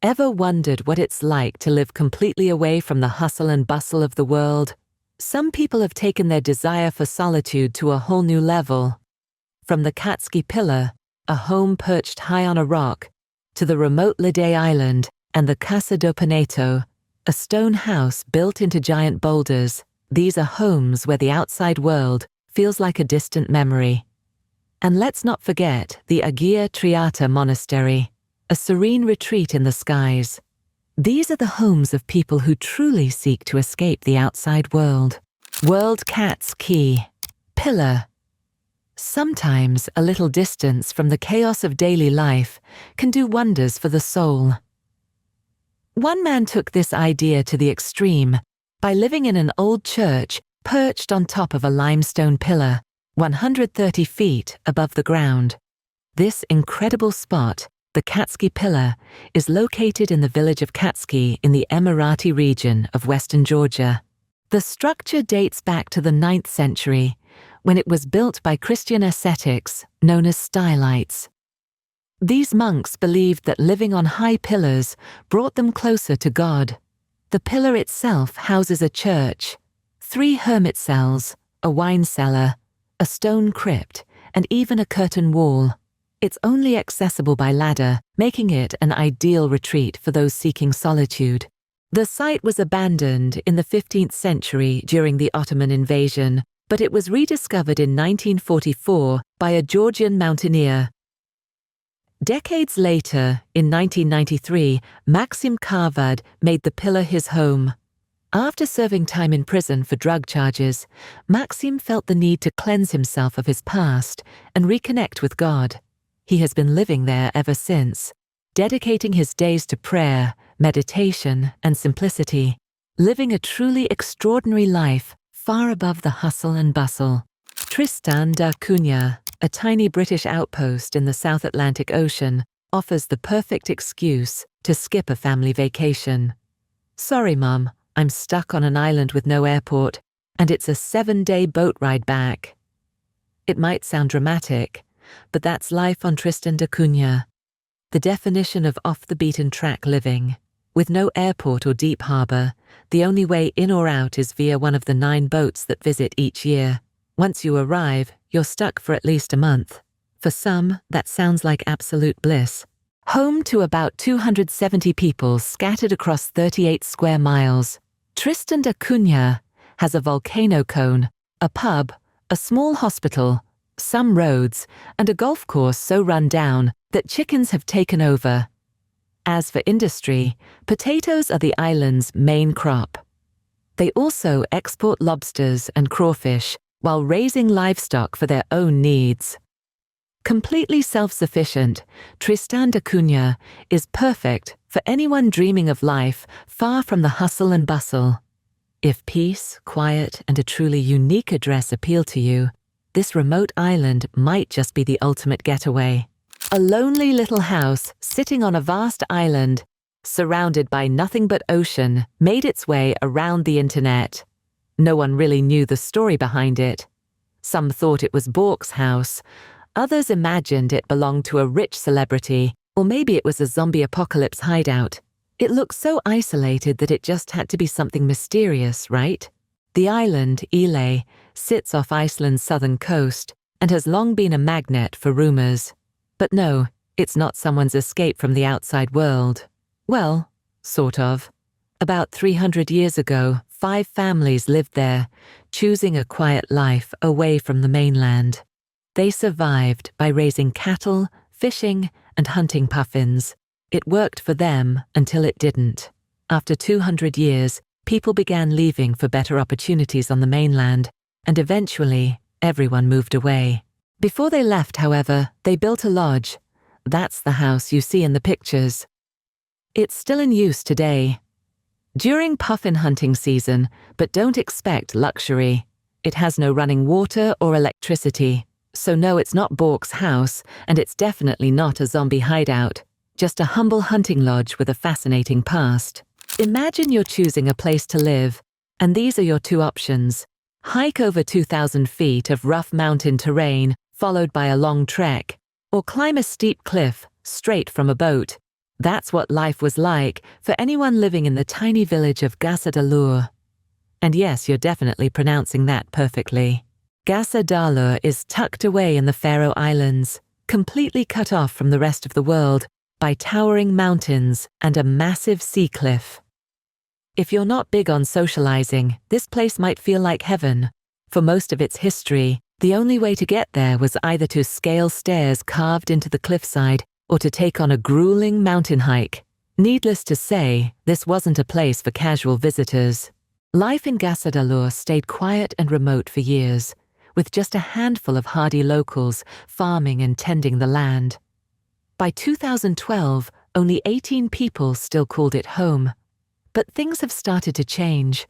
Ever wondered what it's like to live completely away from the hustle and bustle of the world? Some people have taken their desire for solitude to a whole new level. From the Katski Pillar, a home perched high on a rock, to the remote Lide Island and the Casa do Paneto, a stone house built into giant boulders. These are homes where the outside world feels like a distant memory. And let's not forget the Agia Triata Monastery, a serene retreat in the skies. These are the homes of people who truly seek to escape the outside world. World Katski Pillar. Sometimes a little distance from the chaos of daily life can do wonders for the soul. One man took this idea to the extreme by living in an old church perched on top of a limestone pillar, 130 feet above the ground. This incredible spot, the Katski Pillar, is located in the village of Katski in the Emirati region of western Georgia. The structure dates back to the 9th century, when it was built by Christian ascetics known as stylites. These monks believed that living on high pillars brought them closer to God. The pillar itself houses a church, 3 hermit cells, a wine cellar, a stone crypt, and even a curtain wall. It's only accessible by ladder, making it an ideal retreat for those seeking solitude. The site was abandoned in the 15th century during the Ottoman invasion, but it was rediscovered in 1944 by a Georgian mountaineer. Decades later, in 1993, Maxim Karvad made the pillar his home. After serving time in prison for drug charges, Maxim felt the need to cleanse himself of his past and reconnect with God. He has been living there ever since, dedicating his days to prayer, meditation, and simplicity, living a truly extraordinary life far above the hustle and bustle. Tristan da Cunha, a tiny British outpost in the South Atlantic Ocean, offers the perfect excuse to skip a family vacation. Sorry, Mum, I'm stuck on an island with no airport, and it's a 7-day boat ride back. It might sound dramatic, but that's life on Tristan da Cunha, the definition of off-the-beaten-track living. With no airport or deep harbour, the only way in or out is via one of the 9 boats that visit each year. Once you arrive, you're stuck for at least a month. For some, that sounds like absolute bliss. Home to about 270 people scattered across 38 square miles, Tristan da Cunha has a volcano cone, a pub, a small hospital, some roads, and a golf course so run down that chickens have taken over. As for industry, potatoes are the island's main crop. They also export lobsters and crawfish while raising livestock for their own needs. Completely self-sufficient, Tristan da Cunha is perfect for anyone dreaming of life far from the hustle and bustle. If peace, quiet, and a truly unique address appeal to you, this remote island might just be the ultimate getaway. A lonely little house sitting on a vast island, surrounded by nothing but ocean, made its way around the internet. No one really knew the story behind it. Some thought it was Bork's house, others imagined it belonged to a rich celebrity, or maybe it was a zombie apocalypse hideout. It looked so isolated that it just had to be something mysterious, right? The island, Yle, sits off Iceland's southern coast and has long been a magnet for rumors. But no, it's not someone's escape from the outside world. Well, sort of. About 300 years ago, 5 families lived there, choosing a quiet life away from the mainland. They survived by raising cattle, fishing, and hunting puffins. It worked for them until it didn't. After 200 years, people began leaving for better opportunities on the mainland, and eventually, everyone moved away. Before they left, however, they built a lodge. That's the house you see in the pictures. It's still in use today. During puffin hunting season, but don't expect luxury. It has no running water or electricity. So no, it's not Bork's house, and it's definitely not a zombie hideout. Just a humble hunting lodge with a fascinating past. Imagine you're choosing a place to live, and these are your 2 options. Hike over 2,000 feet of rough mountain terrain, followed by a long trek, or climb a steep cliff straight from a boat. That's what life was like for anyone living in the tiny village of Gasa Dalur. And yes, you're definitely pronouncing that perfectly. Gasa Dalur is tucked away in the Faroe Islands, completely cut off from the rest of the world by towering mountains and a massive sea cliff. If you're not big on socializing, this place might feel like heaven. For most of its history, the only way to get there was either to scale stairs carved into the cliffside or to take on a grueling mountain hike. Needless to say, this wasn't a place for casual visitors. Life in Gasa Dalur stayed quiet and remote for years, with just a handful of hardy locals farming and tending the land. By 2012, only 18 people still called it home. But things have started to change.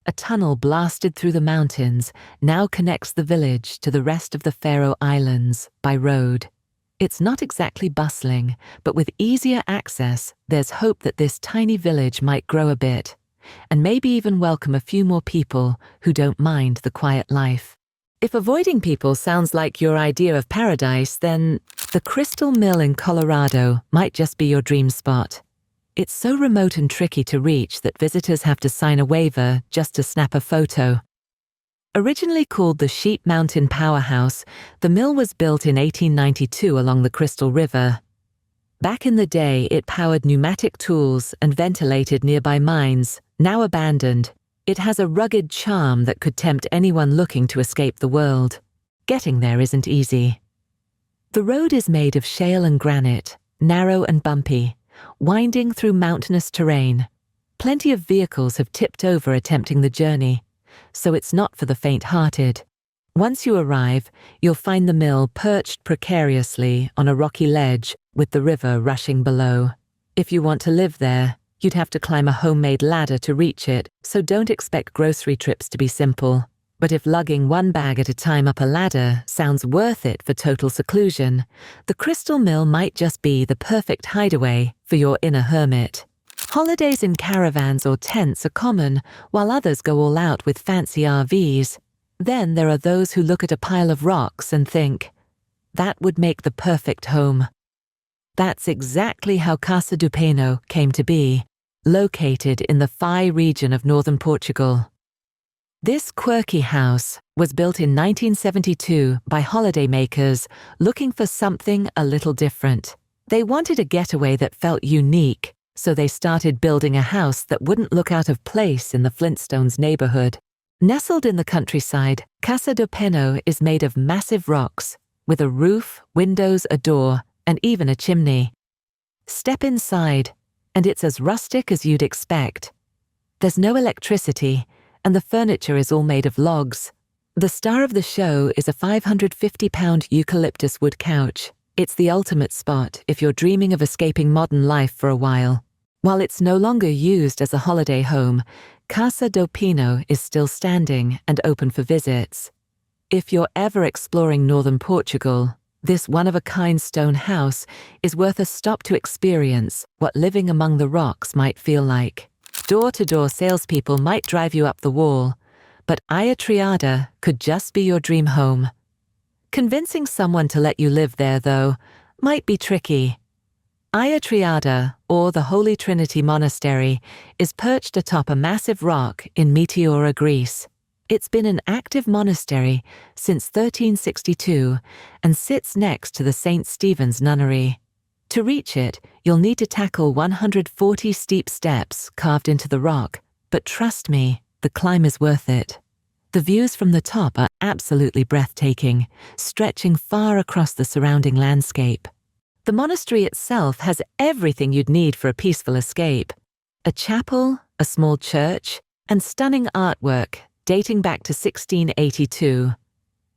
A tunnel blasted through the mountains now connects the village to the rest of the Faroe Islands by road. It's not exactly bustling, but with easier access, there's hope that this tiny village might grow a bit, and maybe even welcome a few more people who don't mind the quiet life. If avoiding people sounds like your idea of paradise, then the Crystal Mill in Colorado might just be your dream spot. It's so remote and tricky to reach that visitors have to sign a waiver just to snap a photo. Originally called the Sheep Mountain Powerhouse, the mill was built in 1892 along the Crystal River. Back in the day, it powered pneumatic tools and ventilated nearby mines, now abandoned. It has a rugged charm that could tempt anyone looking to escape the world. Getting there isn't easy. The road is made of shale and granite, narrow and bumpy, winding through mountainous terrain. Plenty of vehicles have tipped over attempting the journey, so it's not for the faint-hearted. Once you arrive, you'll find the mill perched precariously on a rocky ledge with the river rushing below. If you want to live there, you'd have to climb a homemade ladder to reach it, so don't expect grocery trips to be simple. But if lugging one bag at a time up a ladder sounds worth it for total seclusion, the Crystal Mill might just be the perfect hideaway for your inner hermit. Holidays in caravans or tents are common, while others go all out with fancy RVs. Then there are those who look at a pile of rocks and think, that would make the perfect home. That's exactly how Casa do Peno came to be, located in the Fai region of northern Portugal. This quirky house was built in 1972 by holidaymakers looking for something a little different. They wanted a getaway that felt unique, so they started building a house that wouldn't look out of place in the Flintstones neighborhood. Nestled in the countryside, Casa do Peno is made of massive rocks, with a roof, windows, a door, and even a chimney. Step inside, and it's as rustic as you'd expect. There's no electricity, and the furniture is all made of logs. The star of the show is a 550-pound eucalyptus wood couch. It's the ultimate spot if you're dreaming of escaping modern life for a while. While it's no longer used as a holiday home, Casa do Peno is still standing and open for visits. If you're ever exploring northern Portugal, this one-of-a-kind stone house is worth a stop to experience what living among the rocks might feel like. Door-to-door salespeople might drive you up the wall, but Aya Triada could just be your dream home. Convincing someone to let you live there, though, might be tricky. Aya Triada, or the Holy Trinity Monastery, is perched atop a massive rock in Meteora, Greece. It's been an active monastery since 1362 and sits next to the St. Stephen's Nunnery. To reach it, you'll need to tackle 140 steep steps carved into the rock, but trust me, the climb is worth it. The views from the top are absolutely breathtaking, stretching far across the surrounding landscape. The monastery itself has everything you'd need for a peaceful escape. A chapel, a small church, and stunning artwork dating back to 1682.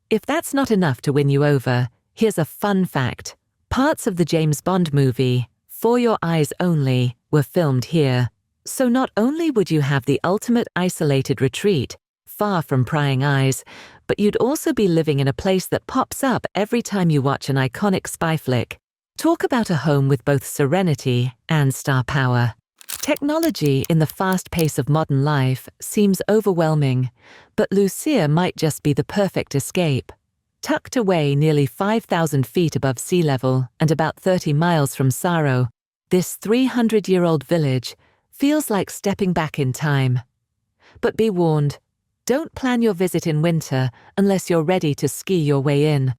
If that's not enough to win you over, here's a fun fact. Parts of the James Bond movie, For Your Eyes Only, were filmed here. So not only would you have the ultimate isolated retreat, far from prying eyes, but you'd also be living in a place that pops up every time you watch an iconic spy flick. Talk about a home with both serenity and star power. Technology in the fast pace of modern life seems overwhelming, but Lucia might just be the perfect escape. Tucked away nearly 5,000 feet above sea level and about 30 miles from Saro, This 300-year-old village feels like stepping back in time. But be warned, don't plan your visit in winter unless you're ready to ski your way in.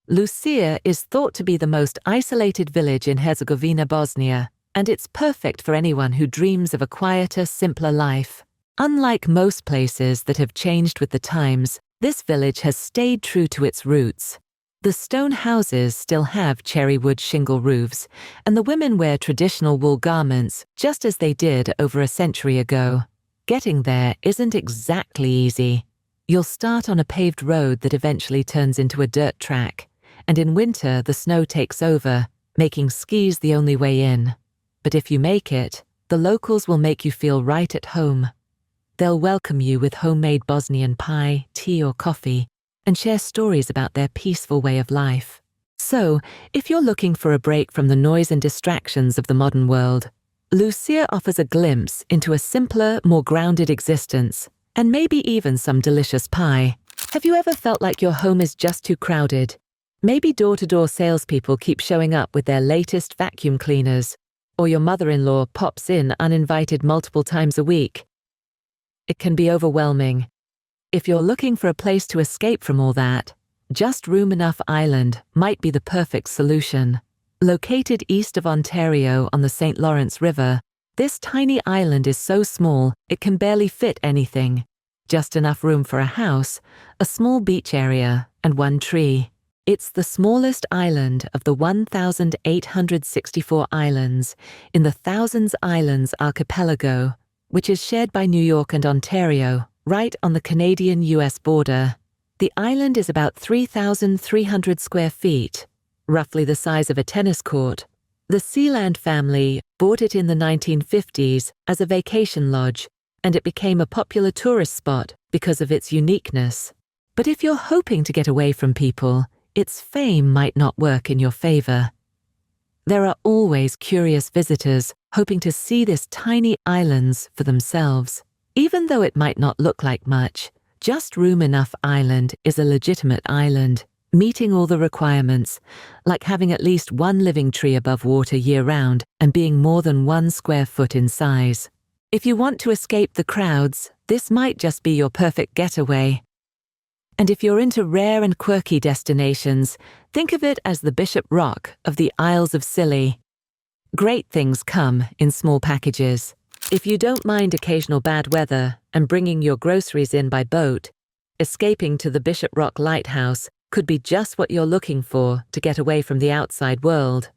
Lucia is thought to be the most isolated village in Herzegovina, Bosnia, and it's perfect for anyone who dreams of a quieter, simpler life. Unlike most places that have changed with the times, this village has stayed true to its roots. The stone houses still have cherry wood shingle roofs, and the women wear traditional wool garments just as they did over a century ago. Getting there isn't exactly easy. You'll start on a paved road that eventually turns into a dirt track, and in winter the snow takes over, making skis the only way in. But if you make it, the locals will make you feel right at home. They'll welcome you with homemade Bosnian pie, tea or coffee, and share stories about their peaceful way of life. So, if you're looking for a break from the noise and distractions of the modern world, Lucia offers a glimpse into a simpler, more grounded existence, and maybe even some delicious pie. Have you ever felt like your home is just too crowded? Maybe door-to-door salespeople keep showing up with their latest vacuum cleaners, or your mother-in-law pops in uninvited multiple times a week. It can be overwhelming. If you're looking for a place to escape from all that, Just Room Enough Island might be the perfect solution. Located east of Ontario on the St. Lawrence River, this tiny island is so small it can barely fit anything. Just enough room for a house, a small beach area, and one tree. It's the smallest island of the 1,864 islands in the Thousands Islands archipelago, which is shared by New York and Ontario, right on the Canadian-US border. The island is about 3,300 square feet, roughly the size of a tennis court. The Sealand family bought it in the 1950s as a vacation lodge, and it became a popular tourist spot because of its uniqueness. But if you're hoping to get away from people, its fame might not work in your favor. There are always curious visitors hoping to see this tiny islands for themselves. Even though it might not look like much, Just Room Enough Island is a legitimate island, meeting all the requirements, like having at least one living tree above water year-round and being more than 1 square foot in size. If you want to escape the crowds, this might just be your perfect getaway. And if you're into rare and quirky destinations, think of it as the Bishop Rock of the Isles of Scilly. Great things come in small packages. If you don't mind occasional bad weather and bringing your groceries in by boat, escaping to the Bishop Rock Lighthouse could be just what you're looking for to get away from the outside world.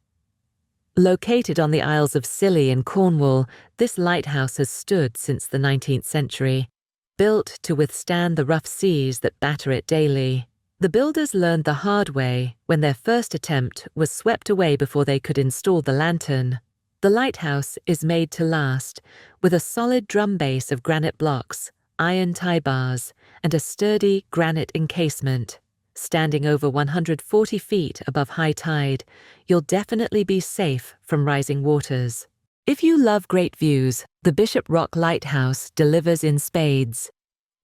Located on the Isles of Scilly in Cornwall, this lighthouse has stood since the 19th century. Built to withstand the rough seas that batter it daily, the builders learned the hard way when their first attempt was swept away before they could install the lantern. The lighthouse is made to last, with a solid drum base of granite blocks, iron tie bars, and a sturdy granite encasement. Standing over 140 feet above high tide, you'll definitely be safe from rising waters. If you love great views, the Bishop Rock Lighthouse delivers in spades.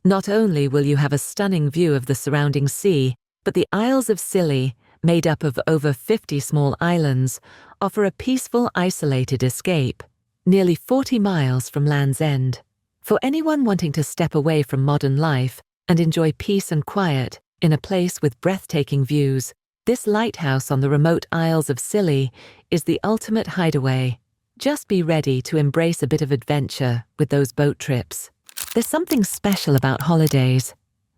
Not only will you have a stunning view of the surrounding sea, but the Isles of Scilly, made up of over 50 small islands, offer a peaceful, isolated escape, nearly 40 miles from Land's End. For anyone wanting to step away from modern life and enjoy peace and quiet in a place with breathtaking views, this lighthouse on the remote Isles of Scilly is the ultimate hideaway. Just be ready to embrace a bit of adventure with those boat trips. There's something special about holidays.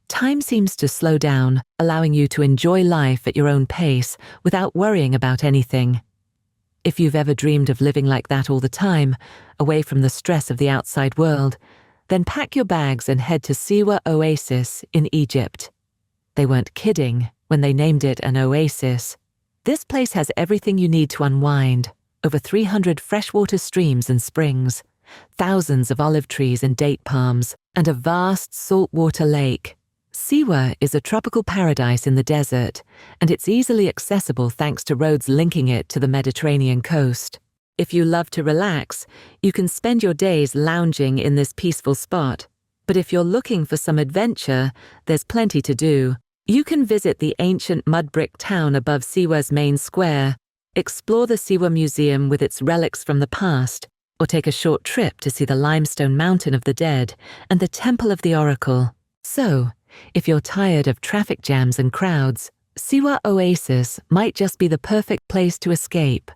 Time seems to slow down, allowing you to enjoy life at your own pace without worrying about anything. If you've ever dreamed of living like that all the time, away from the stress of the outside world, then pack your bags and head to Siwa Oasis in Egypt. They weren't kidding when they named it an oasis. This place has everything you need to unwind. Over 300 freshwater streams and springs, thousands of olive trees and date palms, and a vast saltwater lake. Siwa is a tropical paradise in the desert, and it's easily accessible thanks to roads linking it to the Mediterranean coast. If you love to relax, you can spend your days lounging in this peaceful spot. But if you're looking for some adventure, there's plenty to do. You can visit the ancient mud brick town above Siwa's main square, Explore the Siwa Museum with its relics from the past, or take a short trip to see the limestone mountain of the dead and the Temple of the Oracle. So, if you're tired of traffic jams and crowds, Siwa Oasis might just be the perfect place to escape.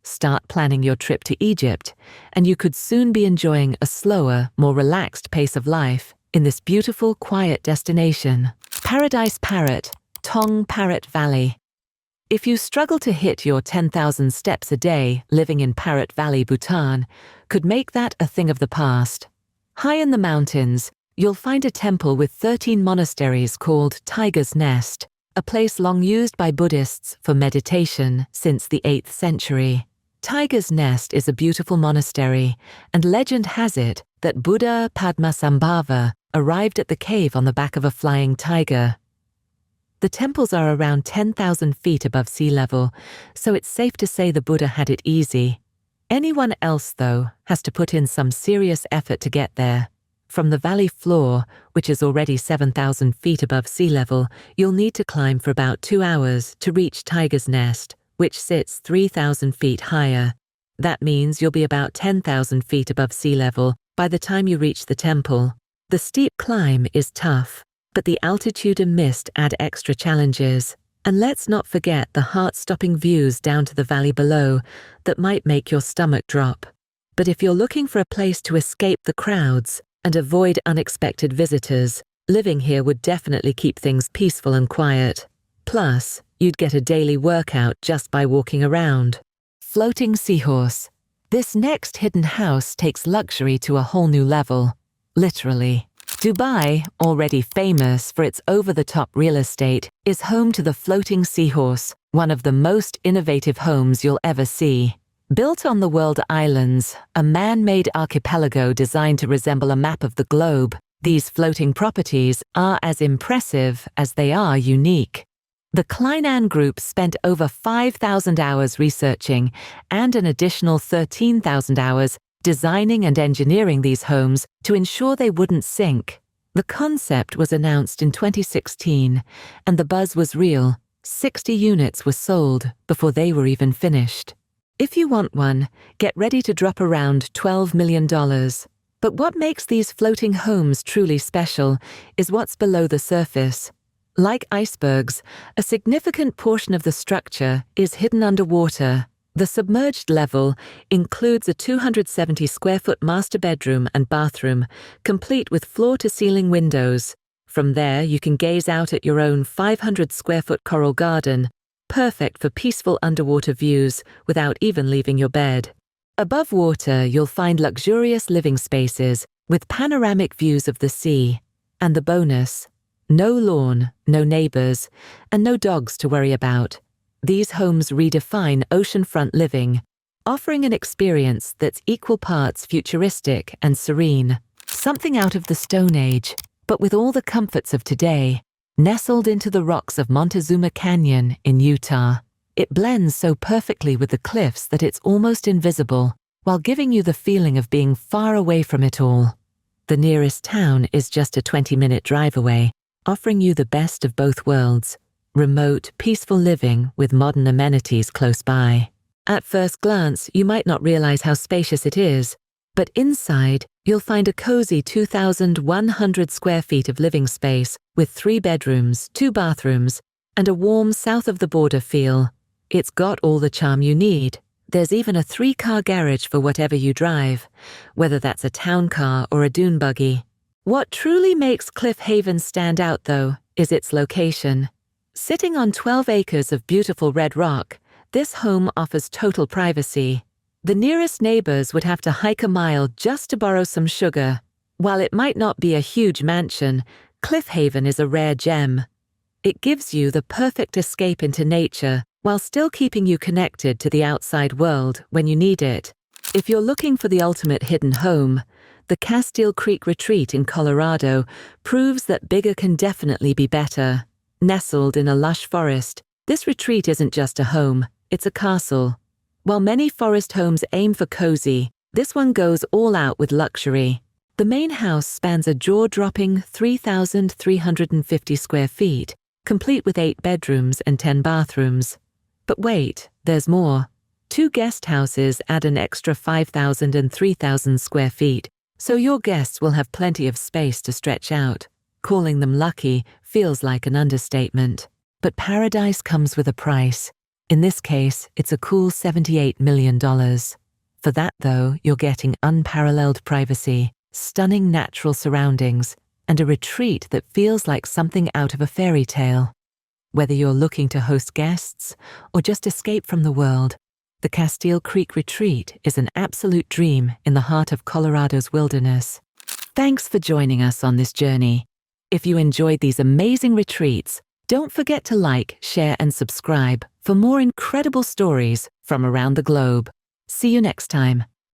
Start planning your trip to Egypt, and you could soon be enjoying a slower, more relaxed pace of life in this beautiful, quiet destination. Paradise Parrot, Tong Parrot Valley. If you struggle to hit your 10,000 steps a day, living in Parrot Valley, Bhutan could make that a thing of the past. High in the mountains, you'll find a temple with 13 monasteries called Tiger's Nest, a place long used by Buddhists for meditation since the 8th century. Tiger's Nest is a beautiful monastery, and legend has it that Buddha Padmasambhava arrived at the cave on the back of a flying tiger. The temples are around 10,000 feet above sea level, so it's safe to say the Buddha had it easy. Anyone else, though, has to put in some serious effort to get there. From the valley floor, which is already 7,000 feet above sea level, you'll need to climb for about 2 hours to reach Tiger's Nest, which sits 3,000 feet higher. That means you'll be about 10,000 feet above sea level by the time you reach the temple. The steep climb is tough, but the altitude and mist add extra challenges. And let's not forget the heart-stopping views down to the valley below that might make your stomach drop. But if you're looking for a place to escape the crowds and avoid unexpected visitors, living here would definitely keep things peaceful and quiet. Plus, you'd get a daily workout just by walking around. Floating Seahorse. This next hidden house takes luxury to a whole new level. Literally. Dubai, already famous for its over-the-top real estate, is home to the Floating Seahorse, one of the most innovative homes you'll ever see. Built on the world islands, a man-made archipelago designed to resemble a map of the globe, these floating properties are as impressive as they are unique. The Kleinan Group spent over 5,000 hours researching and an additional 13,000 hours designing and engineering these homes to ensure they wouldn't sink. The concept was announced in 2016, and the buzz was real. 60 units were sold before they were even finished. If you want one, get ready to drop around $12 million. But what makes these floating homes truly special is what's below the surface. Like icebergs, a significant portion of the structure is hidden underwater. The submerged level includes a 270-square-foot master bedroom and bathroom, complete with floor-to-ceiling windows. From there, you can gaze out at your own 500-square-foot coral garden, perfect for peaceful underwater views without even leaving your bed. Above water, you'll find luxurious living spaces with panoramic views of the sea. And the bonus: no lawn, no neighbors, and no dogs to worry about. These homes redefine oceanfront living, offering an experience that's equal parts futuristic and serene. Something out of the Stone Age, but with all the comforts of today, nestled into the rocks of Montezuma Canyon in Utah. It blends so perfectly with the cliffs that it's almost invisible, while giving you the feeling of being far away from it all. The nearest town is just a 20-minute drive away, offering you the best of both worlds. Remote, peaceful living with modern amenities close by. At first glance, you might not realize how spacious it is, but inside, you'll find a cozy 2,100 square feet of living space with 3 bedrooms, 2 bathrooms, and a warm south-of-the-border feel. It's got all the charm you need. There's even a 3-car garage for whatever you drive, whether that's a town car or a dune buggy. What truly makes Cliff Haven stand out, though, is its location. Sitting on 12 acres of beautiful red rock, this home offers total privacy. The nearest neighbors would have to hike a mile just to borrow some sugar. While it might not be a huge mansion, Cliff Haven is a rare gem. It gives you the perfect escape into nature while still keeping you connected to the outside world when you need it. If you're looking for the ultimate hidden home, the Castile Creek Retreat in Colorado proves that bigger can definitely be better. Nestled in a lush forest, this retreat isn't just a home, it's a castle. While many forest homes aim for cozy, this one goes all out with luxury. The main house spans a jaw-dropping 3,350 square feet, complete with 8 bedrooms and 10 bathrooms. But wait, there's more. 2 guest houses add an extra 5,000 and 3,000 square feet, so your guests will have plenty of space to stretch out. Calling them lucky feels like an understatement. But paradise comes with a price. In this case, it's a cool $78 million. For that, though, you're getting unparalleled privacy, stunning natural surroundings, and a retreat that feels like something out of a fairy tale. Whether you're looking to host guests or just escape from the world, the Castile Creek Retreat is an absolute dream in the heart of Colorado's wilderness. Thanks for joining us on this journey. If you enjoyed these amazing retreats, don't forget to like, share, and subscribe for more incredible stories from around the globe. See you next time.